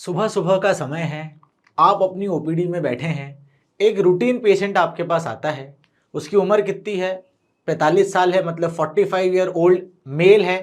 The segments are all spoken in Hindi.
सुबह सुबह का समय है, आप अपनी ओपीडी में बैठे हैं। एक रूटीन पेशेंट आपके पास आता है। उसकी उम्र कितनी है? 45 साल है, मतलब 45 ईयर ओल्ड मेल है।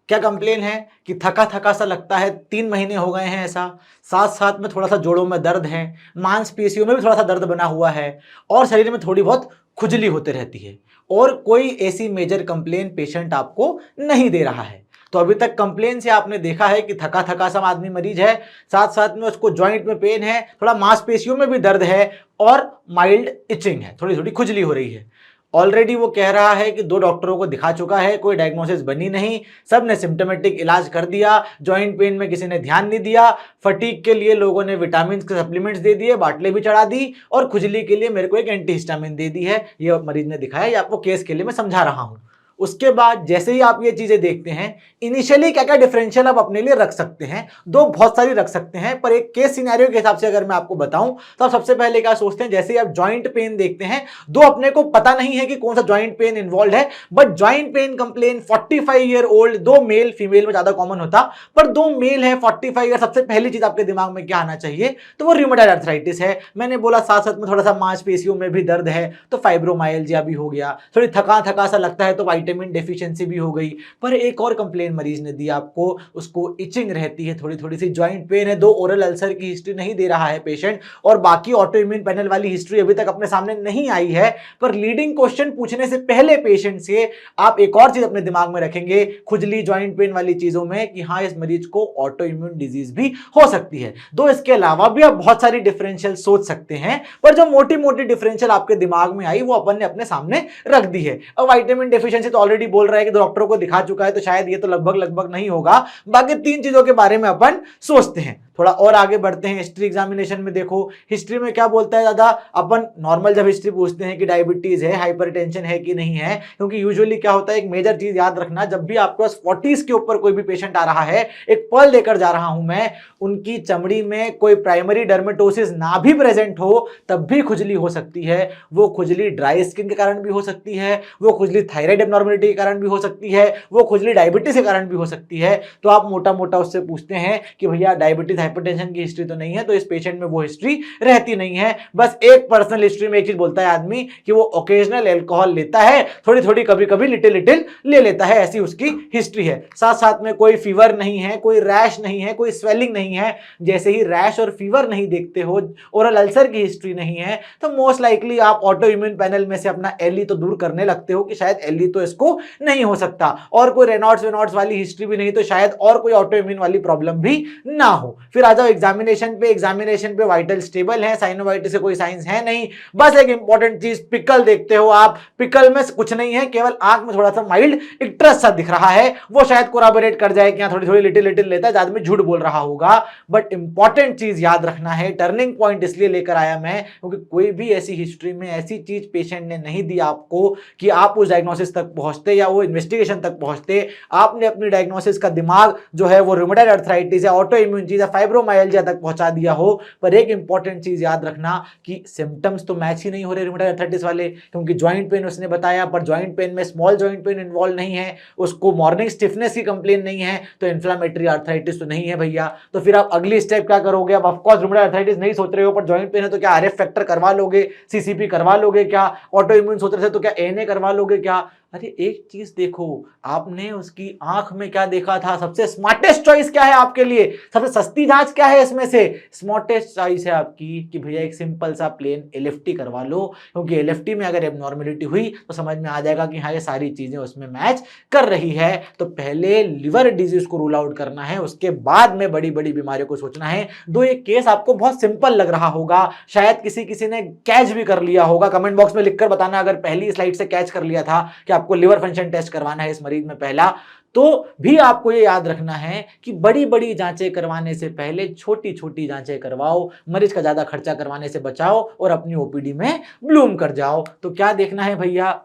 क्या कंप्लेन है कि थका थका सा लगता है, 3 महीने हो गए हैं ऐसा। साथ साथ में थोड़ा सा जोड़ों में दर्द है, मांसपेशियों में भी थोड़ा सा दर्द बना हुआ है और शरीर में थोड़ी बहुत खुजली होते रहती है। और कोई ऐसी मेजर कंप्लेन पेशेंट आपको नहीं दे रहा है। तो अभी तक कंप्लेन से आपने देखा है कि थका थका सा आदमी मरीज है, साथ साथ में उसको जॉइंट में पेन है, थोड़ा मांसपेशियों में भी दर्द है और माइल्ड इचिंग है, थोड़ी थोड़ी खुजली हो रही है। ऑलरेडी वो कह रहा है कि 2 डॉक्टरों को दिखा चुका है, कोई डायग्नोसिस बनी नहीं, सब ने सिम्टोमेटिक इलाज कर दिया, जॉइंट पेन में किसी ने ध्यान नहीं दिया, फटीग के लिए लोगों ने विटामिन के सप्लीमेंट्स दे दिए, बाटले भी चढ़ा दी, और खुजली के लिए मेरे को एक एंटीहिस्टामिन दे दी है। ये मरीज ने दिखाया, ये आपको केस के लिए मैं समझा रहा हूं। उसके बाद जैसे ही आप ये चीजें देखते हैं, इनिशियली क्या क्या डिफरेंशियल आप अपने लिए रख सकते हैं, दो बहुत सारी रख सकते हैं, पर एक केस सिनेरियो के हिसाब से अगर मैं आपको बताऊं तो आप सबसे पहले क्या सोचते हैं? जैसे ही आप जॉइंट पेन देखते हैं, दो अपने को पता नहीं है कि कौन सा जॉइंट पेन इन्वॉल्व है, butt joint pain complain 45 year old, दो मेल, फीमेल में ज्यादा कॉमन होता, पर दो मेल है 45 ईयर। सबसे पहली चीज आपके दिमाग में क्या आना चाहिए? तो वो रूमेटॉइड आर्थराइटिस है। मैंने बोला साथ साथ में थोड़ा सा मांसपेशियों में भी दर्द है, तो फाइब्रोमाइल्जिया भी हो गया, थोड़ी थका थका सा लगता है तो विटामिन डेफिशिएंसी भी हो गई। पर एक और कंप्लेन मरीज ने दी आपको, उसको इचिंग रहती है, थोड़ी थोड़ी सी जॉइंट पेन है, दो ओरल अल्सर की हिस्ट्री नहीं दे रहा है पेशेंट, और बाकी ऑटो इम्यून पैनल वाली हिस्ट्री अभी तक अपने सामने नहीं आई है। पर लीडिंग क्वेश्चन पूछने से पहले पेशेंट से आप एक और चीज अपने दिमाग में रखेंगे, खुजली जॉइंट पेन वाली चीजों में, कि हाँ इस मरीज को ऑटो इम्यून डिजीज भी हो सकती है। दो इसके अलावा भी आप बहुत सारी डिफरेंशियल सोच सकते हैं, पर जो मोटी मोटी डिफरेंशियल आपके दिमाग में आई वो अपन ने अपने सामने रख दी है। अब विटामिन डेफिशिएंसी तो ऑलरेडी बोल रहा है कि डॉक्टरों को दिखा चुका है, तो शायद ये तो लगभग लगभग नहीं होगा। बाकी 3 चीजों के बारे में अपन सोचते हैं। थोड़ा और आगे बढ़ते हैं। हिस्ट्री एग्जामिनेशन में देखो, हिस्ट्री में क्या बोलता है दादा? अपन नॉर्मल जब हिस्ट्री पूछते हैं कि डायबिटीज है, हाइपरटेंशन है कि नहीं है, क्योंकि यूजुअली क्या होता है, एक मेजर चीज याद रखना, जब भी आपके पास 40s के ऊपर कोई भी पेशेंट आ रहा है, एक पर्ल लेकर जा रहा हूं मैं, उनकी चमड़ी में कोई प्राइमरी डर्मेटोसिस ना भी प्रेजेंट हो तब भी खुजली हो सकती है। वो खुजली ड्राई स्किन के कारण भी हो सकती है, वो खुजली थायराइड एब्नॉर्मलिटी के कारण भी हो सकती है, वो खुजली डायबिटीज के कारण भी हो सकती है। तो आप मोटा मोटा उससे पूछते हैं कि भैया डायबिटीज हाइपरटेंशन की हिस्ट्री तो नहीं है, तो इस पेशेंट में वो हिस्ट्री रहती नहीं है। बस एक पर्सनल हिस्ट्री में एक चीज बोलता है आदमी कि वो ओकेजनल एल्कोहल लेता है, थोड़ी थोड़ी कभी कभी लिटिल लिटिल ले लेता है, ऐसी उसकी हिस्ट्री है। साथ साथ में कोई फीवर नहीं है, कोई रैश नहीं है, कोई स्वेलिंग नहीं है। जैसे ही रैश और फीवर नहीं देखते हो, ओरल अल्सर की हिस्ट्री नहीं है, तो मोस्ट लाइकली आप ऑटो इम्यून पैनल में से अपना एलई तो दूर करने लगते हो कि शायद एलई तो इसको नहीं हो सकता, और कोई रेनॉल्ड्स वेनॉल्ड्स वाली हिस्ट्री भी नहीं, तो शायद और कोई ऑटो इम्यून वाली प्रॉब्लम भी ना हो। फिर आ जाओ एग्जामिनेशन पे। एग्जामिनेशन पे वाइटल स्टेबल है, साइनोवाइटिस से कोई साइंस है नहीं। बस एक इंपॉर्टेंट चीज, पिकल देखते हो आप, पिकल में कुछ नहीं है, केवल आंख में थोड़ा सा माइल्ड इक्ट्रस सा दिख रहा है, वो शायद कोराबोरेट कर जाए कि थोड़ी थोड़ी लिटिल लिटिल लेता है, आदमी झूठ बोल रहा होगा। बट इंपॉर्टेंट चीज याद रखना है, टर्निंग पॉइंट इसलिए लेकर आया मैं क्योंकि कोई भी ऐसी हिस्ट्री में ऐसी चीज पेशेंट ने नहीं दी आपको कि आप उस डायग्नोसिस तक पहुंचते या वो इन्वेस्टिगेशन तक पहुंचते। आपने अपनी डायग्नोसिस का दिमाग जो है वो रूमेटॉइड आर्थराइटिस या ऑटो इम्यून चीज या फाइब्रोमाइल्जिया तक पहुंचा दिया हो। पर एक इंपॉर्टेंट चीज याद रखना कि सिम्टम्स तो मैच ही नहीं हो रहे रूमेटॉइड आर्थराइटिस वाले, क्योंकि ज्वाइंट पेन उसने बताया, पर ज्वाइंट पेन में स्मॉल ज्वाइंट पेन इन्वॉल्व नहीं है, उसको मॉर्निंग स्टिफनेस की कंप्लेन नहीं है, तो इन्फ्लामेटरी आर्थराइटिस तो नहीं है भैया। तो फिर आप अगली स्टेप क्या करोगे? अब ऑफकोर्स रूमेटॉइड आर्थराइटिस नहीं सोच रहे हो, पर ज्वाइंट पेन है तो क्या आरएफ फैक्टर करवा लोगे, सीसीपी करवा लोगे क्या? ऑटो इम्यून सोच रहे थे तो क्या एएनए करवा लोगे क्या? अरे एक चीज देखो, आपने उसकी आंख में क्या देखा था? सबसे स्मार्टेस्ट चॉइस क्या है आपके लिए? सबसे सस्ती जांच क्या है इसमें से? स्मार्टेस्ट चॉइस है आपकी कि भैया एक सिंपल सा प्लेन एलएफटी करवा लो, क्योंकि एलएफटी में अगर एबनॉर्मेलिटी हुई तो समझ में आ जाएगा कि हाँ ये सारी चीजें उसमें मैच कर रही है। तो पहले लिवर डिजीज को रूल आउट करना है, उसके बाद में बड़ी बड़ी बीमारियों को सोचना है। दो एक केस आपको बहुत सिंपल लग रहा होगा, शायद किसी ने कैच भी कर लिया होगा, कमेंट बॉक्स में लिखकर बताना अगर पहली स्लाइड से कैच कर लिया था कि आपको लिवर फंक्शन टेस्ट करवाना है इस मरीज में पहला। तो भी आपको ये याद रखना है कि बड़ी बड़ी जांचें करवाने से पहले छोटी छोटी जांचें करवाओ, मरीज का ज्यादा खर्चा करवाने से बचाओ और अपनी ओपीडी में ब्लूम कर जाओ। तो क्या देखना है भैया?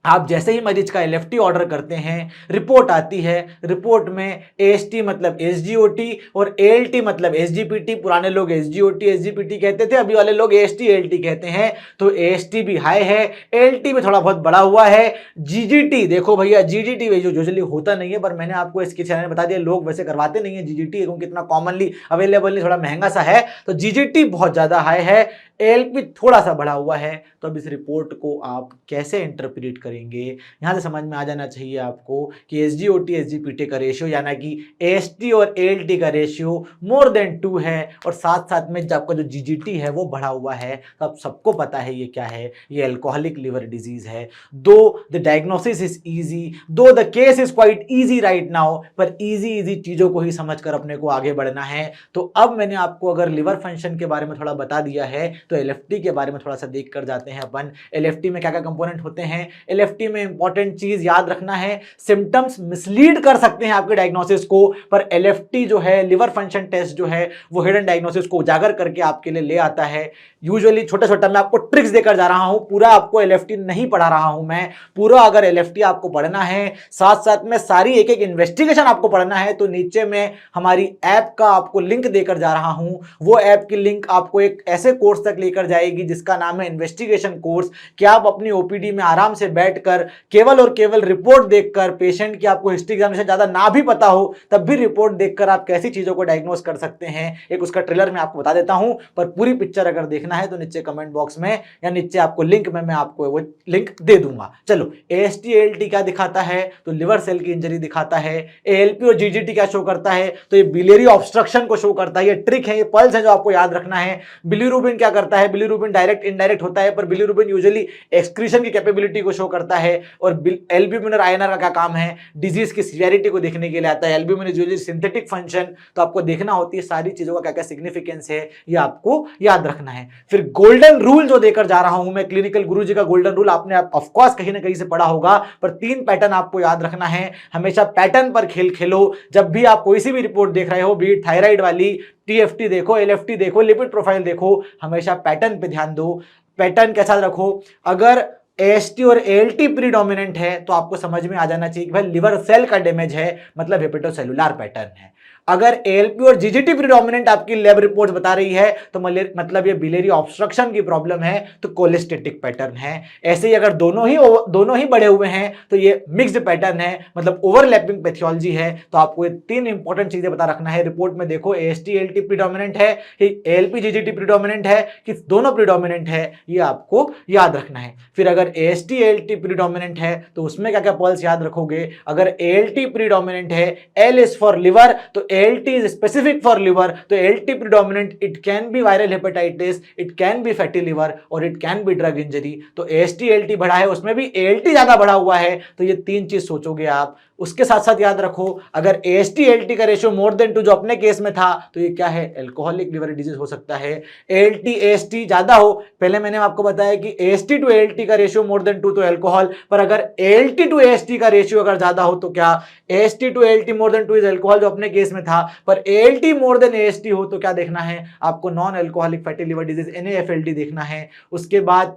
आप जैसे ही मरीज का एलएफटी ऑर्डर करते हैं, रिपोर्ट आती है, रिपोर्ट में एएसटी मतलब एसजीओटी और एएलटी मतलब एसजीपीटी, पुराने लोग एसजीओटी एसजीपीटी कहते थे, अभी वाले लोग एएसटी एएलटी कहते हैं। तो एएसटी भी हाई है, एएलटी भी थोड़ा बहुत बढ़ा हुआ है। जीजीटी देखो भैया, जीजीटी जो यूजुअली होता नहीं है, पर मैंने आपको इसके चैनल में बता दिया, लोग वैसे करवाते नहीं है जीजीटी क्योंकि इतना कॉमनली अवेलेबल नहीं, थोड़ा महंगा सा है। तो जीजीटी बहुत ज्यादा हाई है, एएलपी थोड़ा सा बढ़ा हुआ है। तो अब इस रिपोर्ट को आप कैसे इंटरप्रेट करेंगे, यहां से समझ में आ जाना चाहिए आपको कि एसजीओटी एसजीपीटी का रेशियो यानी कि एएसटी और एएलटी का रेशियो मोर देन 2 है, और साथ साथ में जब आपका जो जीजीटी है वो बढ़ा हुआ है। तो अब सबको पता है ये क्या है, ये अल्कोहलिक लिवर डिजीज है। दो द डायग्नोसिस इज इजी, दो the case is quite easy right now, पर इजी चीजों को ही समझकर अपने को आगे बढ़ना है। तो अब मैंने आपको अगर लिवर फंक्शन के बारे में थोड़ा बता दिया है, तो एलएफटी के बारे में थोड़ा सा देख कर जाते हैं अपन। एलएफटी में क्या क्या कंपोनेंट होते हैं। एलएफटी में इंपॉर्टेंट चीज याद रखना है, सिम्टम्स मिसलीड कर सकते हैं आपके डायग्नोसिस को, पर एलएफटी जो है, लिवर फंक्शन टेस्ट जो है, वो हिडन डायग्नोसिस को उजागर करके आपके लिए ले आता है। यूजुअली छोटा छोटा मैं आपको ट्रिक्स देकर जा रहा हूं, पूरा आपको एलएफटी नहीं पढ़ा रहा हूं मैं। पूरा अगर एलएफटी आपको पढ़ना है, साथ साथ में सारी एक एक इन्वेस्टिगेशन आपको पढ़ना है, तो नीचे में हमारी ऐप का आपको लिंक देकर जा रहा हूं। वो ऐप की लिंक आपको एक ऐसे कोर्स तक लेकर जाएगी जिसका नाम है इन्वेस्टिगेशन कोर्स, कि आप अपनी ओपीडी में आराम से बैठकर केवल और केवल रिपोर्ट देखकर, पेशेंट की आपको हिस्ट्री एग्जामिनेशन ज्यादा ना भी पता हो तब भी रिपोर्ट देखकर आप कैसी चीजों को डायग्नोस कर सकते हैं, एक उसका ट्रेलर मैं आपको बता देता हूं। पर पूरी पिक्चर अगर देखना है तो नीचे कमेंट बॉक्स में या नीचे आपको लिंक में मैं आपको वो लिंक दे दूंगा। चलो, एएसटी एएलटी क्या दिखाता है, तो लिवर सेल की इंजरी दिखाता है। एएलपी और जीजीटी क्या शो करता है, तो ये बिलियरी ऑब्स्ट्रक्शन को शो करता है। ये ट्रिक है, ये पल्स है जो आपको याद रखना है। बिलीरुबिन क्या करता है, बिलीरुबिन डायरेक्ट इनडायरेक्ट होता है, पर बिलीरुबिन यूजुअली एक्सक्रीशन की कैपेबिलिटी को शो करता है। और एल्ब्यूमिन और आईएनआर का क्या काम है, डिजीज की सीवियरिटी को देखने के लिए आता है। Albumin is usually synthetic function, तो आपको देखना होती है सारी चीजों का क्या क्या सिग्निफिकेंस है, ये आपको याद रखना है। फिर गोल्डन रूल जो देकर जा रहा हूं मैं, क्लिनिकल गुरुजी का गोल्डन रूल आपने ऑफ कोर्स कहीं ना कहीं से पढ़ा होगा, पर 3 पैटर्न आपको याद रखना है। हमेशा पैटर्न पर खेल खेलो। जब भी आप कोई सी भी रिपोर्ट देख रहे हो, बीट थायराइड वाली, टीएफटी देखो, एलएफटी देखो, लिपिड प्रोफाइल देखो, हमेशा पैटर्न पे ध्यान दो। पैटर्न कैसा रखो, अगर एएसटी और एएलटी प्रीडोमिनेंट है तो आपको समझ में आ जाना चाहिए कि भाई लिवर सेल का डैमेज है, मतलब हेपेटोसेलुलर पैटर्न है। अगर एएलपी और जीजीटी प्रीडोमिनेंट आपकी लैब रिपोर्ट बता रही है तो मतलब ये बिलियरी ऑब्स्ट्रक्शन की प्रॉब्लम है, तो कोलेस्टेटिक पैटर्न है। ऐसे ही अगर दोनों ही बढ़े हुए हैं तो ये मिक्स्ड पैटर्न है, मतलब ओवरलैपिंग पैथोलॉजी है। तो आपको ये 3 इंपॉर्टेंट चीजें बता रखना है। रिपोर्ट में देखो, एएसटी एएलटी प्रीडोमिनेंट है कि एएलपी जीजीटी प्रीडोमिनेंट है कि दोनों प्रीडोमिनेंट है, ये आपको याद रखना है। फिर अगर एएसटी एएलटी प्रीडोमिनेंट है तो उसमें क्या क्या पल्स याद रखोगे। अगर एएलटी प्रीडोमिनेंट है, एल इज फॉर लिवर, तो ALT is specific for liver, तो ALT predominant, it can be viral hepatitis, it can be fatty liver और it can be drug injury। तो AST ALT बढ़ा है, उसमें भी ALT ज्यादा बढ़ा हुआ है, तो ये 3 चीज सोचोगे आप। उसके साथ साथ याद रखो, अगर AST ALT का रेशियो मोर देन 2 जो अपने केस में था, तो ये क्या है, एल्कोहलिक लिवर डिजीज हो सकता है। ALT AST ज्यादा हो, पहले मैंने आपको बताया कि AST टू ALT का रेशियो मोर देन 2 तो एल्कोहल, पर अगर ALT टू AST का रेशियो अगर ज्यादा हो तो क्या, AST to ALT more than 2 is alcohol जो अपने केस में था, पर ALT मोर देन AST हो तो क्या देखना है आपको, non alcoholic fatty liver disease NAFLD देखना है। उसके बाद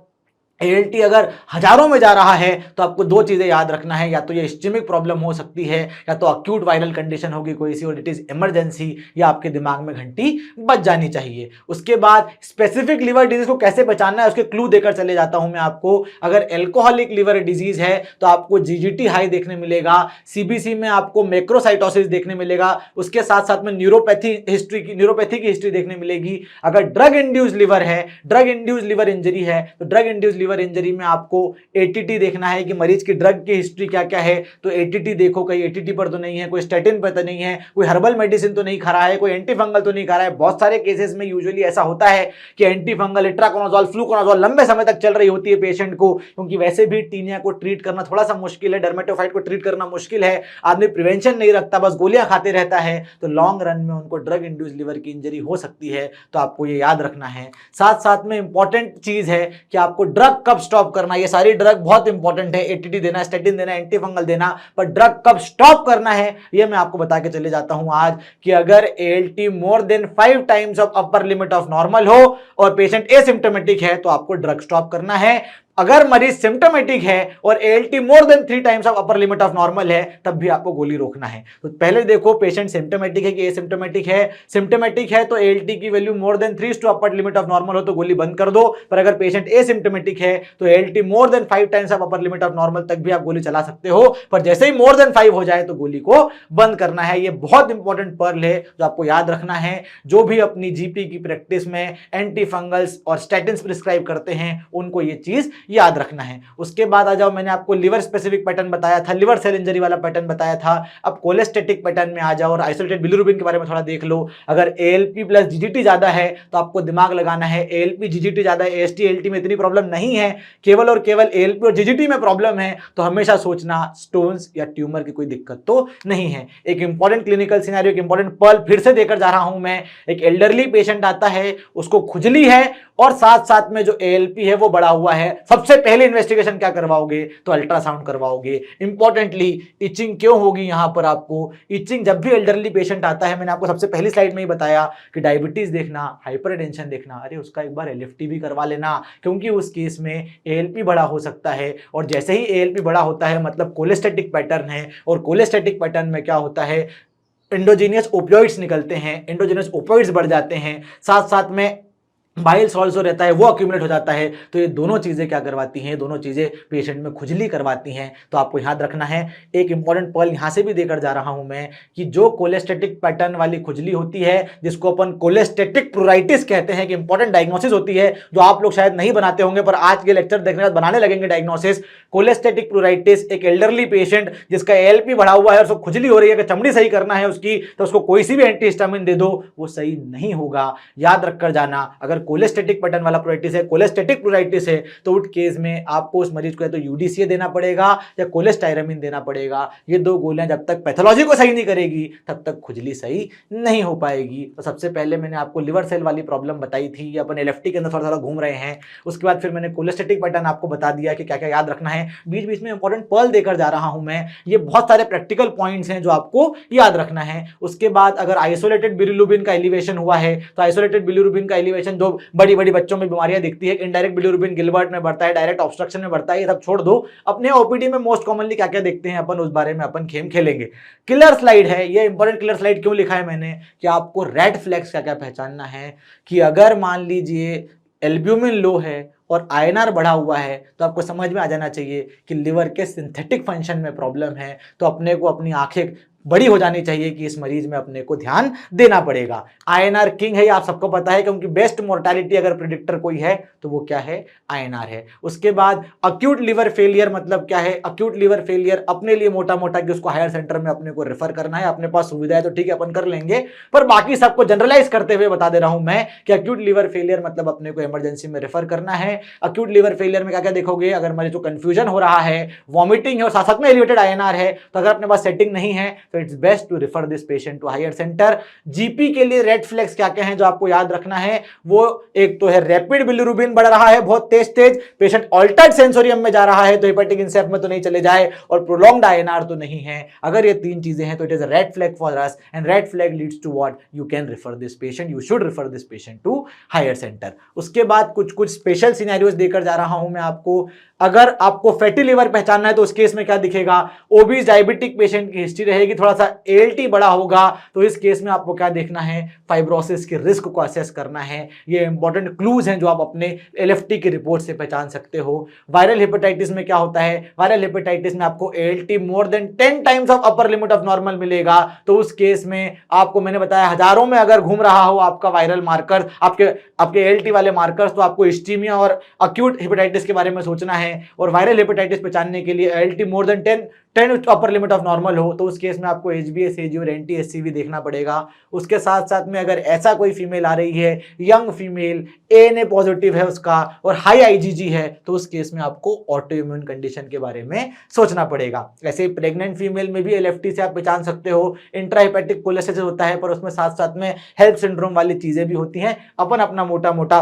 ALT अगर हजारों में जा रहा है तो आपको 2 चीजें याद रखना है, या तो ये इस्चेमिक प्रॉब्लम हो सकती है, या तो अक्यूट वायरल कंडीशन होगी कोई सी और इट इज इमरजेंसी, या आपके दिमाग में घंटी बज जानी चाहिए। उसके बाद स्पेसिफिक लिवर डिजीज को कैसे बचाना है उसके क्लू देकर चले जाता हूं मैं आपको। अगर एल्कोहलिक लिवर डिजीज है तो आपको जीजीटी हाई देखने मिलेगा, सीबीसी में आपको मैक्रोसाइटोसिस देखने मिलेगा, उसके साथ साथ में न्यूरोपैथी की हिस्ट्री देखने मिलेगी। अगर ड्रग इंड्यूस्ड लिवर है, ड्रग इंड्यूस्ड लिवर इंजरी है, तो ड्रग इंड्यूस्ड लिवर इंजरी में आपको एटीटी देखना है कि मरीज की ड्रग की हिस्ट्री क्या क्या है। तो एटीटी देखो, कहीं एटीटी पर तो नहीं है, कोई स्टेटिन पर तो नहीं है, कोई हर्बल मेडिसिन तो नहीं खा रहा है, कोई एंटीफंगल तो नहीं खा रहा है। बहुत सारे केसेस में यूजुअली ऐसा होता है कि एंटीफंगल, इट्राकोनाजोल, फ्लूकोनाजोल लंबे समय तक चल रही होती है पेशेंट को, क्योंकि वैसे भी टीनिया को ट्रीट करना थोड़ा सा मुश्किल है, डर्मेटोफाइट को ट्रीट करना मुश्किल है, आदमी प्रिवेंशन नहीं रखता, बस गोलियां खाते रहता है, तो लॉन्ग रन में उनको ड्रग इंड्यूस्ड लिवर की इंजरी हो सकती है। तो आपको ये याद रखना है। साथ साथ में इंपॉर्टेंट चीज है कि आपको ड्रग कब स्टॉप करना है। ये सारी ड्रग बहुत इंपॉर्टेंट है, एटीटी देना, स्टेटिन देना, एंटीफंगल देना, पर ड्रग कब स्टॉप करना है ये मैं आपको बता के चले जाता हूं आज, कि अगर ALT more then 5 times of upper limit of normal हो और पेशेंट एसिम्प्टोमेटिक है तो आपको ड्रग स्टॉप करना है। अगर मरीज सिम्टोमेटिक है और ALT more than 3 times of upper limit of normal है तब भी आपको गोली रोकना है। तो पहले देखो पेशेंट सिम्टोमेटिक है कि एसिम्टोमेटिक है। सिम्टोमेटिक है तो ALT की value more than 3 to upper limit of normal हो तो गोली बंद कर दो। पर अगर पेशेंट एसिम्टोमेटिक है तो ALT more then 5 times of upper limit of normal तक भी आप गोली चला सकते हो, पर जैसे ही मोर देन 5 हो जाए तो गोली को बंद करना है। ये बहुत इंपॉर्टेंट पर्ल है जो आपको याद रखना है। जो भी अपनी जीपी की प्रैक्टिस में एंटी फंगल्स और स्टैटिन्स प्रिस्क्राइब करते हैं उनको ये चीज याद रखना है। उसके बाद आ जाओ, मैंने आपको लिवर स्पेसिफिक पैटर्न बताया था, लिवर सेल इंजरी वाला पैटर्न बताया था। अब कोलेस्टेटिक पैटर्न में आ जाओ और आइसोलेटेड बिलिरुबिन के बारे में थोड़ा देख लो। अगर ALP प्लस GGT ज्यादा है तो आपको दिमाग लगाना है ALP GGT ज्यादा है, AST ALT में इतनी प्रॉब्लम नहीं है, केवल और केवल ALP और GGT में प्रॉब्लम है, तो हमेशा सोचना स्टोन्स या ट्यूमर की कोई दिक्कत तो नहीं है। एक इंपॉर्टेंट क्लिनिकल सिनेरियो, एक इंपॉर्टेंट पर्ल फिर से देकर जा रहा हूं मैं। एक एल्डरली पेशेंट आता है, उसको खुजली है और साथ साथ में जो ALP है वो बढ़ा हुआ है। सबसे पहले इन्वेस्टिगेशन क्या करवाओगे तो अल्ट्रासाउंड करवाओगे। इंपॉर्टेंटली इचिंग क्यों होगी यहां पर आपको? इचिंग जब भी एल्डरली पेशेंट आता है, मैंने आपको सबसे पहली स्लाइड में ही बताया कि डायबिटीज देखना, हाइपरटेंशन देखना, अरे उसका एक बार LFT भी करवा लेना, क्योंकि उस केस में ALP बड़ा हो सकता है। और जैसे ही ALP बड़ा होता है मतलब कोलेस्टेटिक पैटर्न है, और कोलेस्टेटिक पैटर्न में क्या होता है, एंडोजीनियस ओपियोइड्स निकलते हैं, एंडोजीनियस ओपियोइड्स बढ़ जाते हैं, साथ साथ में बाइल सॉल्ट जो रहता है वो अक्यूमुलेट हो जाता है। तो ये दोनों चीजें क्या करवाती हैं, दोनों चीजें पेशेंट में खुजली करवाती हैं। तो आपको याद रखना है। एक इंपॉर्टेंट पर्ल यहां से भी देकर जा रहा हूं मैं कि जो कोलेस्टेटिक पैटर्न वाली खुजली होती है, जिसको अपन कोलेस्टेटिक प्लूराइटिस कहते हैं, कि इंपॉर्टेंट डायग्नोसिस होती है जो आप लोग शायद नहीं बनाते होंगे, पर आज के लेक्चर देखने के बाद बनाने लगेंगे डायग्नोसिस। कोलेस्टेटिक प्लूराइटिस एक एल्डरली पेशेंट जिसका ALP बढ़ा हुआ है और उसको खुजली हो रही है कि चमड़ी सही करना है उसकी, तो उसको कोई सी भी एंटीहिस्टामिन दे दो, वो सही नहीं होगा। याद रखकर जाना, अगर कोलेस्टेटिक पैटर्न वाला प्लूराइटिस है, कोलेस्टेटिक प्लूराइटिस है, तो उस केस में आपको उस मरीज को या तो UDCA देना पड़ेगा या कोलेस्टायरामिन देना पड़ेगा। ये दो गोलियां जब तक पैथोलॉजी को सही नहीं करेगी तब तक खुजली सही नहीं हो पाएगी। तो सबसे पहले मैंने आपको लिवर सेल वाली प्रॉब्लम बताई थी, ये अपन LFT के अंदर थोड़ा थोड़ा घूम रहे हैं। उसके बाद फिर मैंने कोलेस्टेटिक पैटर्न आपको बता दिया कि क्या क्या याद रखना है। बीच बीच में इंपॉर्टेंट पर्ल देकर जा रहा हूं मैं, ये बहुत सारे प्रैक्टिकल पॉइंट्स हैं जो आपको याद रखना है। उसके बाद अगर आइसोलेटेड बिलिरुबिन का एलिवेशन हुआ है तो आइसोलेटेड बिलिरुबिन का एलिवेशन जो बड़ी बड़ी बच्चों में बीमारियां दिखती है, इनडायरेक्ट बिलिरुबिन गिलबर्ट में बढ़ता है, डायरेक्ट ऑब्स्ट्रक्शन में बढ़ता है, ये सब छोड़ दो। अपने OPD में मोस्ट कॉमनली क्या क्या देखते हैं अपन, उस बारे में अपन खेम खेलेंगे। किलर स्लाइड है ये, इंपॉर्टेंट किलर स्लाइड क्यों लिखा है मैंने कि आपको रेड फ्लैग्स क्या क्या पहचानना है। कि अगर मान लीजिए एल्ब्यूमिन लो है और INR बढ़ा हुआ है तो आपको समझ में आ जाना चाहिए कि लिवर के सिंथेटिक फंक्शन में प्रॉब्लम है। तो अपने को अपनी आंखें बड़ी हो जानी चाहिए कि इस मरीज में अपने को ध्यान देना पड़ेगा। INR किंग है, ये आप सबको पता है, क्योंकि बेस्ट मोर्टालिटी अगर प्रिडिक्टर कोई है तो वो क्या है, INR है। उसके बाद अक्यूट लिवर फेलियर मतलब क्या है, अक्यूट लिवर फेलियर अपने लिए मोटा मोटा कि उसको हायर सेंटर में अपने को रेफर करना है, अपने पास सुविधा है तो ठीक है अपन कर लेंगे, पर बाकी सबको जनरलाइज करते हुए बता दे रहा हूं मैं कि अक्यूट लिवर फेलियर मतलब अपने को इमरजेंसी में रेफर करना है। अक्यूट लिवर फेलियर में क्या क्या देखोगे, अगर मरीज को कंफ्यूजन हो रहा है, वॉमिटिंग है और साथ साथ में एलिवेटेड INR है, तो अगर अपने पास सेटिंग नहीं है तो it's best to refer this patient to higher centre. GP के लिए रेड फ्लैग्स क्या क्या हैं जो आपको याद रखना है, वो एक तो है रैपिड बिलिरुबिन बढ़ रहा है बहुत तेज तेज, पेशेंट ऑल्टर्ड सेंसोरियम में जा रहा है तो हेपेटिक इंसेप्ट में तो नहीं चले जाए, और प्रोलॉन्ग्ड INR तो नहीं है। अगर ये तीन चीजें हैं तो it is a red flag for us, and red flag leads to what, you can refer this patient, you should refer this patient to higher centre. उसके बाद कुछ कुछ स्पेशल सिनेरियोज देकर जा रहा हूं मैं आपको। अगर आपको फैटी लिवर पहचानना है तो उस केस में क्या दिखेगा, ओबीज डायबिटिक पेशेंट की हिस्ट्री रहेगी, थोड़ा सा ALT बड़ा होगा, तो इस केस में आपको क्या देखना है, फाइब्रोसिस के रिस्क को असेस करना है। ये इंपॉर्टेंट क्लूज हैं जो आप अपने LFT की रिपोर्ट से पहचान सकते हो। वायरल हेपेटाइटिस में क्या होता है, वायरल हेपेटाइटिस में आपको ALT more then 10 times of upper limit of normal मिलेगा, तो उस केस में आपको मैंने बताया हजारों में अगर घूम रहा हो आपका वायरल मार्कर, आपके ALT वाले मार्कर्स, तो आपको इस्टीमिया और अक्यूट हेपेटाइटिस के बारे में सोचना है। और वायरल हेपेटाइटिस पहचानने के लिए ALT more then 10 upper limit of normal हो तो उस केस में आपको HbS AG और NT-SCV देखना पड़ेगा। उसके साथ साथ में अगर ऐसा कोई फीमेल आ रही है, यंग फीमेल, ANA पॉजिटिव है उसका और हाई IgG है, तो उस केस में आपको ऑटो इम्यून कंडीशन के बारे में सोचना पड़ेगा। ऐसे ही प्रेग्नेंट फीमेल में भी LFT से आप पहचान सकते हो। इंट्राहेपेटिक कोलेसिस होता है पर उसमें साथ साथ में हेल्प सिंड्रोम वाली चीजें भी होती हैं। अपन अपना मोटा मोटा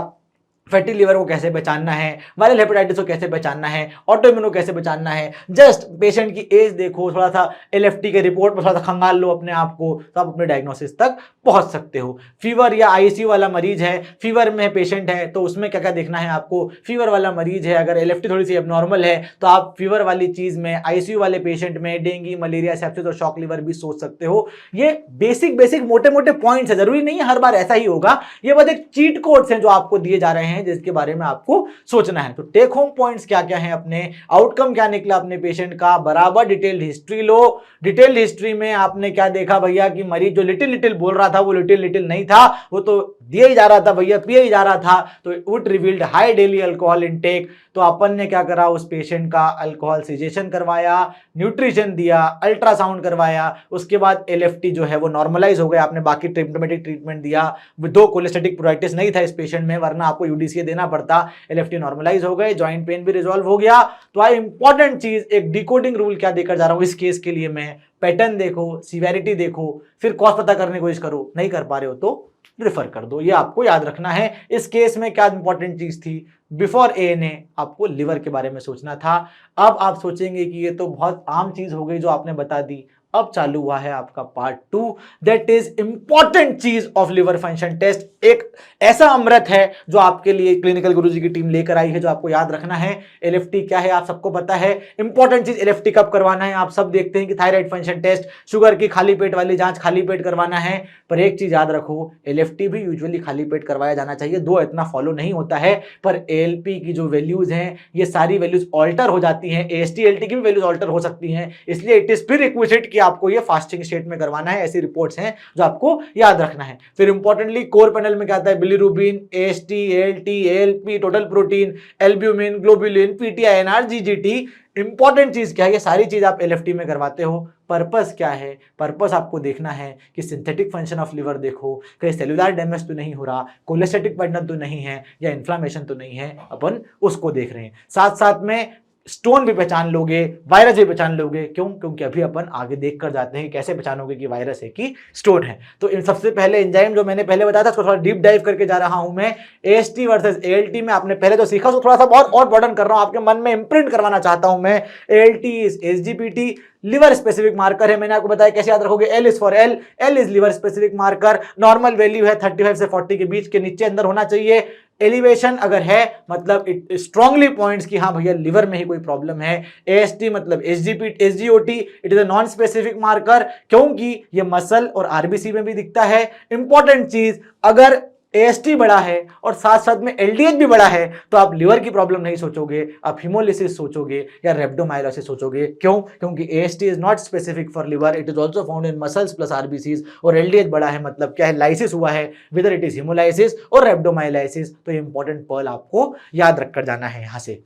फैटी लिवर को कैसे पहचानना है, वायरल हेपेटाइटिस को कैसे पहचानना है, ऑटोइम्यून को कैसे पहचानना है। जस्ट पेशेंट की एज देखो, थोड़ा सा एलएफटी के रिपोर्ट में थोड़ा सा खंगाल लो अपने आप को, तो आप अपने डायग्नोसिस तक पहुंच सकते हो। फीवर या आईसीयू वाला मरीज है, फीवर में पेशेंट है, तो उसमें क्या क्या देखना है आपको। फीवर वाला मरीज है, अगर एलएफटी थोड़ी सी एबनॉर्मल है तो आप फीवर वाली चीज में, आईसीयू वाले पेशेंट में डेंगू, मलेरिया, सेप्सिस और शॉक लिवर भी सोच सकते हो। ये बेसिक बेसिक मोटे मोटे पॉइंट्स है, जरूरी नहीं है हर बार ऐसा ही होगा। ये बस एक चीट कोड्स हैं जो आपको दिए जा रहे हैं, जिसके बारे में आपको सोचना है। तो टेक होम पॉइंट्स क्या क्या हैं, अपने आउटकम क्या निकला अपने पेशेंट का, बराबर डिटेल्ड हिस्ट्री लो। डिटेल्ड हिस्ट्री में आपने क्या देखा भैया कि मरीज जो लिटिल लिटिल बोल रहा था वो लिटिल लिटिल नहीं था, वो तो दिया ही जा रहा था भैया, पिया ही जा रहा था। तो it revealed high daily alcohol intake. तो अपन ने क्या करा, उस पेशेंट का अल्कोहल सिजेशन करवाया, न्यूट्रिशन दिया, अल्ट्रासाउंड करवाया, उसके बाद एलएफटी जो है वो नॉर्मलाइज हो गया। आपने बाकी सिम्प्टोमेटिक ट्रीटमेंट दिया, दो कोलेस्टेटिक प्रोराइटिस नहीं था इस पेशेंट में, वरना आपको यूडीसीए देना पड़ता। एलएफटी नॉर्मलाइज हो गए, जॉइंट पेन भी रिजॉल्व हो गया। तो आई इंपॉर्टेंट चीज, एक डिकोडिंग रूल क्या देकर जा रहा हूं इस केस के लिए मैं, पैटर्न देखो, सीवेरिटी देखो, फिर कॉज पता करने की कोशिश करो, नहीं कर पा रहे हो तो रेफर कर दो। ये आपको याद रखना है। इस केस में क्या इंपॉर्टेंट चीज थी, बिफोर एएनए आपको लिवर के बारे में सोचना था। अब आप सोचेंगे कि ये तो बहुत आम चीज हो गई जो आपने बता दी। अब चालू हुआ है आपका पार्ट 2, दैट इज इंपॉर्टेंट चीज ऑफ लिवर फंक्शन टेस्ट। एक ऐसा अमृत है जो आपके लिए क्लिनिकल गुरुजी की टीम लेकर आई है, जो आपको याद रखना है। एलएफटी क्या है आप सबको पता है। इंपॉर्टेंट चीज, एलएफटी कब करवाना है, आप सब देखते हैं कि थायराइड फंक्शन टेस्ट, शुगर की खाली पेट वाली जांच खाली पेट करवाना है। पर एक चीज याद रखो, एलएफटी भी यूजुअली खाली पेट करवाया जाना चाहिए, दो इतना फॉलो नहीं होता है। पर एएलपी की जो वैल्यूज हैं, ये सारी वैल्यूज ऑल्टर हो जाती हैं, एएसटी एलटी की भी वैल्यूज ऑल्टर हो सकती हैं, इसलिए इट इज प्रीरिक्विजिट कि आपको ये फास्टिंग स्टेट में करवाना है। ऐसी रिपोर्ट्स हैं जो आपको याद रखना है। फिर इंपॉर्टेंटली कोर पैनल में क्या आता है, bilirubin, AST, ALT, ALP, total protein, albumin, globulin, PTI, NR, GGT. Important चीज क्या है, ये सारी चीज आप एलएफटी में करवाते हो। पर्पस क्या है, पर्पस आपको देखना है कि सिंथेटिक फंक्शन ऑफ लिवर देखो, कहीं सेलुलर डैमेज तो नहीं हो रहा, कोलेस्टेटिक बर्डन तो नहीं है, या इन्फ्लामेशन तो नहीं है, अपन उसको देख रहे हैं। साथ साथ में स्टोन भी पहचान लोगे, वायरस भी पहचान लोगे। क्यों? क्योंकि अभी अपन आगे देख कर जाते हैं कि कैसे पहचानोगे कि वायरस है कि स्टोन है। तो इन सबसे पहले एंजाइम जो मैंने पहले बताया था उसको थोड़ा डीप डाइव करके जा रहा हूं मैं। एएसटी वर्सेस एएलटी में आपने पहले जो सीखा उसको थोड़ा सा बहुत और बर्डन कर रहा हूं, आपके मन में इंप्रिंट करवाना चाहता हूं मैं। ALT is SGPT, liver specific marker है। मैंने आपको बताया कैसे याद रखोगे, L is for L, L is liver specific marker. Normal value है 35 से 40 के बीच के नीचे अंदर होना चाहिए। एलिवेशन अगर है मतलब इट स्ट्रांगली पॉइंट्स कि हाँ भैया लिवर में ही कोई प्रॉब्लम है। एएसटी मतलब SGOT, it is a non specific marker, क्योंकि ये मसल और आरबीसी में भी दिखता है। इंपॉर्टेंट चीज, अगर एएसटी बड़ा है और साथ साथ में एलडीएच भी बड़ा है तो आप लिवर की प्रॉब्लम नहीं सोचोगे, आप हिमोलिसिस सोचोगे या रेब्डोमाइलोसिस सोचोगे। क्यों? क्योंकि AST is not specific for liver, it is also found in muscles plus RBCs. और एलडीएच बड़ा है मतलब क्या है, लाइसिस हुआ है, विदर इट इज हिमोलाइसिस और रेब्डोमाइलाइसिस। तो इंपॉर्टेंट पर्ल आपको याद रखकर जाना है यहां से।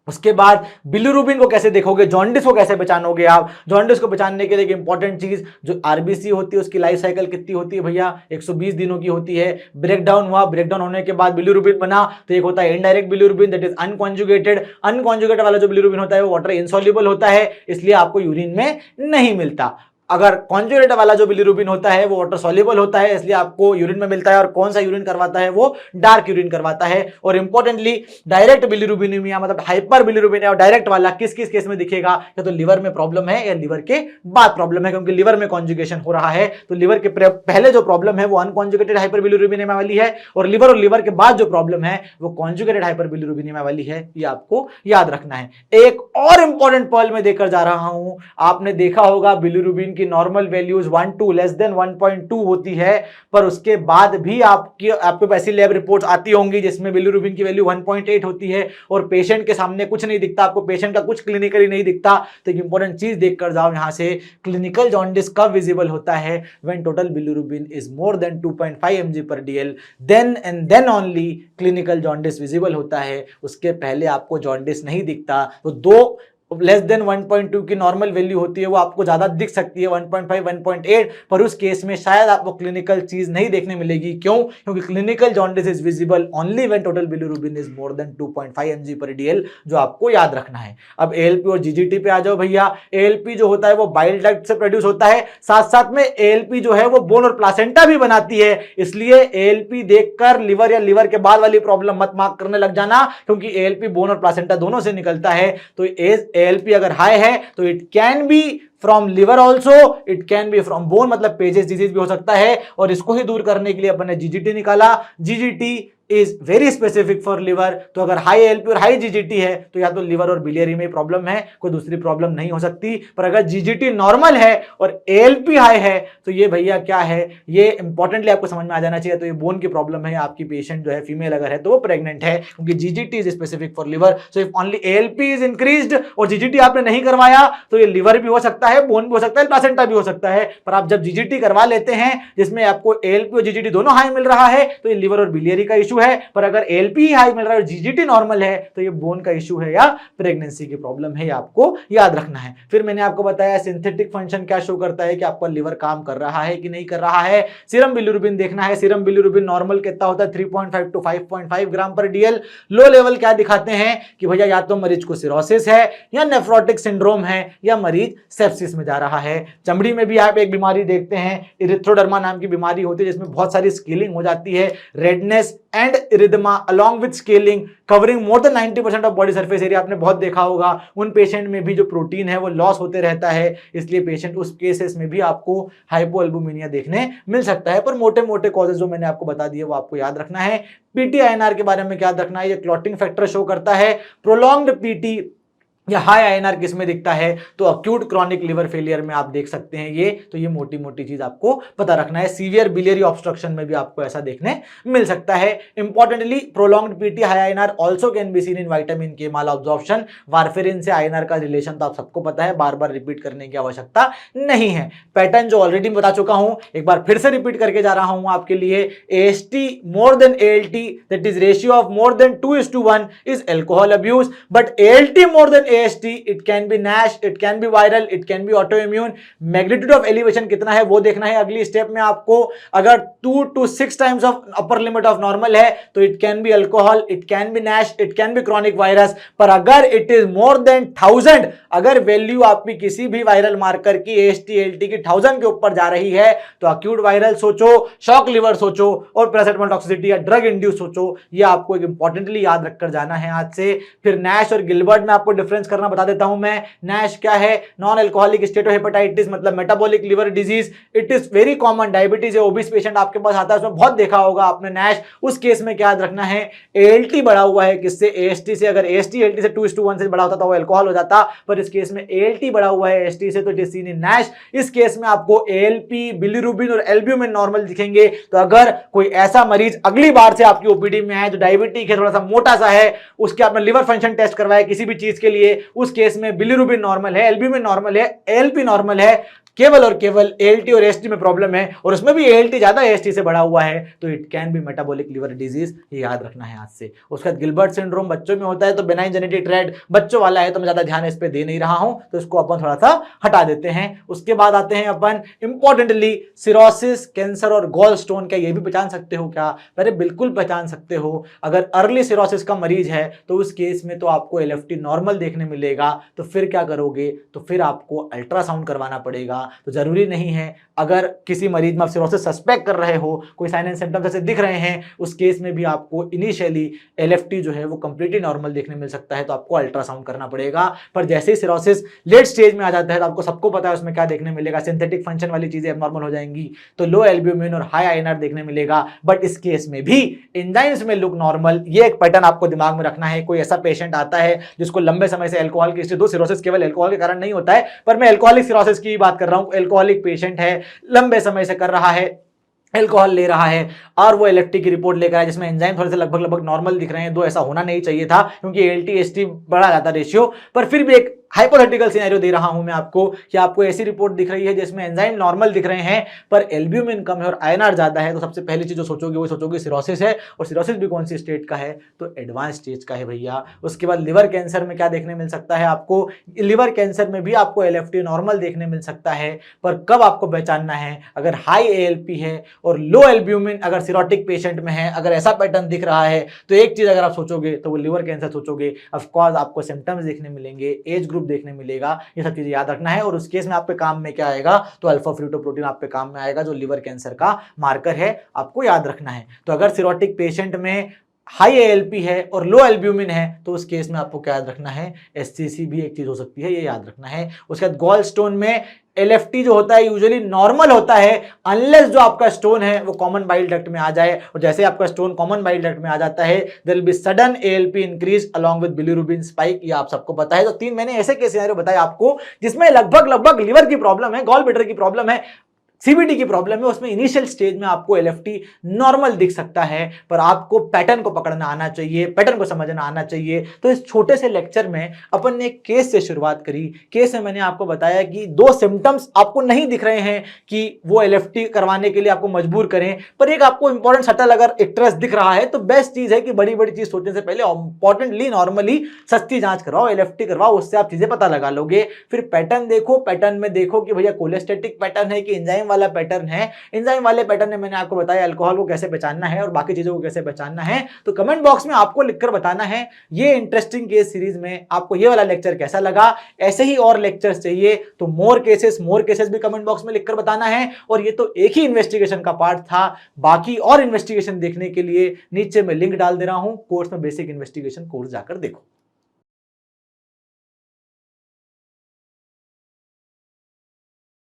उसके बाद बिलिरुबिन को कैसे देखोगे, जॉन्डिस को कैसे पहचानोगे आप। जॉन्डिस को पहचानने के लिए एक इंपॉर्टेंट चीज, जो आरबीसी होती है उसकी लाइफ साइकिल कितनी होती है भैया, 120 दिनों की होती है। ब्रेकडाउन हुआ, ब्रेकडाउन होने के बाद बिलिरुबिन बना, तो एक होता है indirect bilirubin, that is unconjugated. Unconjugated वाला जो बिलिरुबिन होता है वो वाटर इनसॉल्युबल होता है, इसलिए आपको यूरिन में नहीं मिलता। अगर कॉन्जुगेटेड वाला जो बिलिरुबिन होता है वो वाटर सॉल्युबल होता है, इसलिए आपको यूरिन में मिलता है। और कौन सा यूरिन करवाता है, वो डार्क यूरिन करवाता है। और इंपॉर्टेंटली डायरेक्ट बिलिरुबिनेमिया मतलब हाइपर बिलिरुबिन और डायरेक्ट वाला किस किस केस में दिखेगा, या तो लिवर में प्रॉब्लम है या लिवर के बाद प्रॉब्लम है, क्योंकि लिवर में कॉन्जुगेशन हो रहा है। तो लिवर के पहले जो प्रॉब्लम है वो अनकॉन्जुगेटेड हाइपर बिलिरुबिनेमिया वाली है, और लिवर के बाद जो प्रॉब्लम है वो कॉन्जुगेटेड हाइपर बिलिरुबिनेमिया वाली है। ये आपको याद रखना है। एक और इंपॉर्टेंट पर्ल में देकर जा रहा हूं, आपने देखा होगा बिलिरुबिन की नॉर्मल वैल्यूज 1-2 लेस देन 1.2 होती है, पर उसके बाद भी आपके पास ऐसी लैब रिपोर्ट्स आती होंगी जिसमें बिलिरुबिन की वैल्यू 1.8 होती है और पेशेंट के सामने कुछ नहीं दिखता, आपको पेशेंट का कुछ क्लिनिकली नहीं दिखता। तो एक इंपॉर्टेंट चीज देखकर जाओ यहां से, क्लिनिकल जॉन्डिस कब विजिबल होता है, when total bilirubin is more than 2.5 mg/dl, then and then only clinical jaundice visible होता है। उसके पहले आपको जॉन्डिस नहीं दिखता। तो दो लेस देन 1.2 की नॉर्मल वैल्यू होती है, वो आपको ज्यादा दिख सकती है 1.5 1.8, पर उस केस में शायद आपको क्लिनिकल चीज नहीं देखने मिलेगी। क्यों? क्योंकि clinical jaundice is visible only when total bilirubin is more than 2.5 mg/dl, जो आपको याद रखना है। अब एएलपी और जीजीटी पे आ जाओ भैया। एएलपी जो होता है वो बाइल डक्ट से प्रोड्यूस होता है, साथ साथ में एएलपी जो है वो बोन और प्लासेंटा भी बनाती है, इसलिए एएलपी देखकर लिवर या लिवर के बाद वाली प्रॉब्लम मत मार्क करने लग जाना, क्योंकि एएलपी बोन और प्लासेंटा दोनों से निकलता है। तो एएलपी अगर हाई है तो it can be from liver also, it can be from bone, मतलब पेजेस डिजीज भी हो सकता है। और इसको ही दूर करने के लिए अपन ने जीजीटी निकाला। GGT is very specific for liver. तो अगर हाई एएलपी और हाई जीजीटी है तो या तो लिवर और बिलियरी में प्रॉब्लम है, कोई दूसरी प्रॉब्लम नहीं हो सकती। पर अगर जीजीटी नॉर्मल है और एएलपी हाई है तो ये भैया क्या है, ये इंपॉर्टेंटली आपको समझ में आ जाना चाहिए। तो ये बोन की प्रॉब्लम है, आपकी पेशेंट जो है फीमेल अगर है तो वो प्रेग्नेंट है, क्योंकि GGT is specific for liver. So if only ALP is increased और जीजीटी आपने नहीं करवाया तो ये लिवर भी हो सकता है, बोन भी हो सकता है, प्लासेंटा भी हो सकता है। पर आप जब जीजीटी करवा लेते हैं जिसमें आपको एएलपी और जीजीटी दोनों हाई मिल रहा है तो ये लिवर और बिलियरी का इशू है। पर अगर एएलपी हाई मिल रहा है और जीजीटी नॉर्मल है तो ये बोन का इशू है या प्रेगनेंसी की प्रॉब्लम है, ये आपको याद रखना है। फिर मैंने आपको बताया सिंथेटिक फंक्शन क्या शो करता है कि आपका लिवर काम कर रहा है कि नहीं कर रहा है। सीरम बिलिरुबिन देखना है। सीरम बिलिरुबिन नॉर्मल कितना होता है 3.5 to 5.5 ग्राम/dl। लो लेवल क्या दिखाते हैं कि भैया या तो मरीज को सिरोसिस है या नेफ्रोटिक सिंड्रोम है या मरीज सेप्सिस में जा रहा है। चमड़ी में भी आप एक बीमारी देखते हैं, इरिथ्रोडर्मा नाम की बीमारी होती है जिसमें बहुत सारी स्केलिंग हो जाती है, redness and erythema along with scaling covering more than 90% of body surface area. आपने बहुत देखा होगा उन पेशेंट में भी जो प्रोटीन है वो लॉस होते रहता है, इसलिए पेशेंट उस केसेस में भी आपको हाइपोएल्बुमिनिया देखने मिल सकता है। पर मोटे मोटे कॉजेज जो मैंने आपको बता दिए वो आपको याद रखना है। पीटीआईएनआर के बारे में क्या याद रखना है, ये क्लॉटिंग फैक्टर शो करता है। प्रोलॉन्ग्ड पीटी या हाई आईएनआर किस में दिखता है तो अक्यूट क्रॉनिक लिवर फेलियर में आप देख सकते हैं ये। तो ये मोटी मोटी चीज आपको पता रखना है। सीवियर बिलियरी ऑब्स्ट्रक्शन में भी आपको ऐसा देखने मिल सकता है। Importantly prolonged PT high INR also can be seen in vitamin के माल अब्जॉर्प्शन। वारफेरिन से आईएनआर का रिलेशन तो आप सबको पता है, बार बार रिपीट करने की आवश्यकता नहीं है। पैटर्न जो ऑलरेडी बता चुका हूं, एक बार फिर से रिपीट करके जा रहा हूं आपके लिए। AST more than ALT, that is ratio of more than 2:1 is alcohol abuse, but ALT more than AST, it can be NASH, it can be viral, it can be autoimmune। Magnitude of elevation कितना है वो देखना है अगली स्टेप में आपको। अगर 2 to 6 times of upper limit of normal है तो it can be alcohol, it can be NASH, it can be chronic virus. पर अगर इट इज मोर देन 1000, अगर वैल्यू आपकी किसी भी वायरल मार्कर की AST ALT की 1000 के ऊपर जा रही है तो अक्यूट वायरल सोचो, शॉक लिवर सोचो और पैरासिटामोल टॉक्सिसिटी या ड्रग इंड्यूस सोचो। ये आपको एक इंपॉर्टेंटली याद रखकर जाना है आज से। फिर NASH और गिलबर्ट में आपको डिफरेंस करना बता देता हूं मैं। NASH क्या है? नॉन अल्कोहलिक स्टेटोहेपेटाइटिस, मतलब metabolic liver disease. It is very common, diabetes या ओबीस पेशेंट आपके पास आता है उसमें बहुत देखा होगा आपने NASH। उस केस में क्या याद रखना है, ALT बढ़ा हुआ है किससे? AST से। अगर AST ALT से 2:1 से बड़ा होता तो वो अल्कोहल हो जाता, पर इस केस में ALT बढ़ा हुआ है AST से तो it is seen in NASH। इस केस में आपको ALP, बिलिरुबिन और एल्ब्यूमिन नॉर्मल दिखेंगे। तो अगर कोई ऐसा मरीज अगली बार से आपकी ओपीडी में आए जो डायबिटिक है, थोड़ा सा मोटा सा है, उसके आपने लिवर फंक्शन टेस्ट करवाया किसी भी चीज के लिए, उस केस में बिलिरुबिन नॉर्मल है, एल्ब्यूमिन नॉर्मल है, एएलपी नॉर्मल है, केवल और केवल एएलटी और एएसटी में प्रॉब्लम है और उसमें भी एएलटी ज्यादा एएसटी से बढ़ा हुआ है तो it can be metabolic liver disease. ये याद रखना है आज से। उसके बाद गिलबर्ट सिंड्रोम बच्चों में होता है तो बेनाइन जेनेटिक ट्रेड बच्चों वाला है तो मैं ज्यादा ध्यान इस पे दे नहीं रहा हूं, तो इसको अपन थोड़ा सा हटा देते हैं। उसके बाद आते हैं अपन इंपॉर्टेंटली सिरोसिस, कैंसर और गॉल स्टोन। क्या ये भी पहचान सकते हो क्या? अरे बिल्कुल पहचान सकते हो। अगर अर्ली सिरोसिस का मरीज है तो उस केस में तो आपको एलएफटी नॉर्मल देखने मिलेगा, तो फिर क्या करोगे? तो फिर आपको अल्ट्रासाउंड करवाना पड़ेगा। तो जरूरी नहीं है, अगर किसी मरीज में आप सिरोसिस सस्पेक्ट कर रहे हो, कोई साइन एंड सिम्टम्स जैसे दिख रहे हैं, उस केस में भी आपको इनिशियली एलएफटी जो है वो कंप्लीटली नॉर्मल देखने मिल सकता है, तो आपको अल्ट्रासाउंड करना पड़ेगा। पर जैसे ही सिरोसिस लेट स्टेज में आ जाता है तो आपको सबको पता है उसमें क्या देखने मिलेगा, सिंथेटिक फंक्शन वाली चीजें एबनॉर्मल हो जाएंगी, तो लो एल्ब्यूमिन और हाई आईएनआर देखने मिलेगा। बट इस केस में भी एंजाइम्स में लुक नॉर्मल। ये एक पैटर्न आपको दिमाग में रखना है। कोई ऐसा पेशेंट आता है जिसको लंबे समय से अल्कोहल की हिस्ट्री, दो सिरोसिस केवल अल्कोहल के कारण नहीं होता है, पर मैं अल्कोहलिक सिरोसिस की बात कर रहा हूं। अल्कोहलिक पेशेंट है, लंबे समय से कर रहा है, अल्कोहल ले रहा है और वो एलएफटी की रिपोर्ट लेकर आया जिसमें एंजाइम थोड़े से लगभग नॉर्मल दिख रहे हैं, दो ऐसा होना नहीं चाहिए था क्योंकि एएलटी एएसटी बढ़ा जाता रेशियो, पर फिर भी एक हाइपोथेटिकल सिनेरियो दे रहा हूं मैं आपको कि आपको ऐसी रिपोर्ट दिख रही है जिसमें एंजाइम नॉर्मल दिख रहे हैं पर एल्ब्यूमिन कम है और आयनआर ज्यादा है, तो सबसे पहली चीज जो सोचोगे वो सोचोगे सिरोसिस है। और सिरोसिस भी कौन सी स्टेज का है, तो एडवांस स्टेज का है भैया। उसके बाद लिवर कैंसर में क्या देखने मिल सकता है आपको, लिवर कैंसर में भी आपको एलएफटी नॉर्मल देखने मिल सकता है। पर कब आपको पहचानना है, अगर हाई एएलपी है और लो एल्ब्यूमिन अगर सिरोटिक पेशेंट में है, अगर ऐसा पैटर्न दिख रहा है तो एक चीज अगर आप सोचोगे तो वो लिवर कैंसर सोचोगे। ऑफकोर्स आपको सिम्टम्स देखने मिलेंगे, एज ग्रुप देखने मिलेगा, ये सब चीजें याद रखना है। और उस केस में आपके काम में क्या आएगा, तो अल्फा फ्यूटोप्रोटीन आपके काम में आएगा जो लिवर कैंसर का मार्कर है, आपको याद रखना है। तो अगर सिरोटिक पेशेंट में हाई एएलपी है और लो एल्ब्यूमिन है तो उस केस में आपको क्या याद रखना है, एससीसी भी एक चीज हो सकती है, ये याद रखना है। उसके बाद गॉल स्टोन में एलएफटी जो होता है यूजुअली नॉर्मल होता है अनलेस जो आपका स्टोन है वो कॉमन बाइल डक्ट में आ जाए, और जैसे आपका स्टोन कॉमन बाइल डक्ट में आ जाता है there will be sudden ALP increase along with bilirubin spike, ये आप सबको पता है। तो 3 मैंने ऐसे केस सिनेरियो बताए आपको जिसमें लगभग लिवर की प्रॉब्लम है, गॉल ब्लैडर की प्रॉब्लम है, सीबीडी की प्रॉब्लम है, उसमें इनिशियल स्टेज में आपको एलएफटी नॉर्मल दिख सकता है पर आपको पैटर्न को पकड़ना आना चाहिए, पैटर्न को समझना आना चाहिए। तो इस छोटे से लेक्चर में अपन ने एक केस से शुरुआत करी। केस में मैंने आपको बताया कि 2 सिम्टम्स आपको नहीं दिख रहे हैं कि वो एलएफटी करवाने के लिए आपको मजबूर करें, पर एक आपको इंपॉर्टेंट सटल अगर एक ट्रेस दिख रहा है तो बेस्ट चीज है कि बड़ी बड़ी चीज सोचने से पहले इंपॉर्टेंटली नॉर्मली सस्ती जांच करवाओ, एलएफटी करवाओ, उससे आप चीजें पता लगा लोगे। फिर पैटर्न देखो, पैटर्न में देखो कि भैया कोलेस्टेटिक पैटर्न है कि एंजाइम वाला पैटर्न है। एंजाइम वाले पैटर्न में मैंने आपको बताया अल्कोहल को कैसे पहचानना है और बाकी चीजों को कैसे पहचानना है। तो कमेंट बॉक्स में आपको लिखकर बताना है ये इंटरेस्टिंग केस सीरीज में आपको ये वाला लेक्चर कैसा लगा। ऐसे ही और लेक्चर्स चाहिए तो मोर केसेस भी कमेंट बॉक्स में लिखकर बताना है। और ये तो एक ही इन्वेस्टिगेशन का पार्ट था, बाकी और इन्वेस्टिगेशन देखने के लिए नीचे मैं लिंक डाल दे रहा हूं, कोर्स में बेसिक इन्वेस्टिगेशन कोर्स जाकर देखो।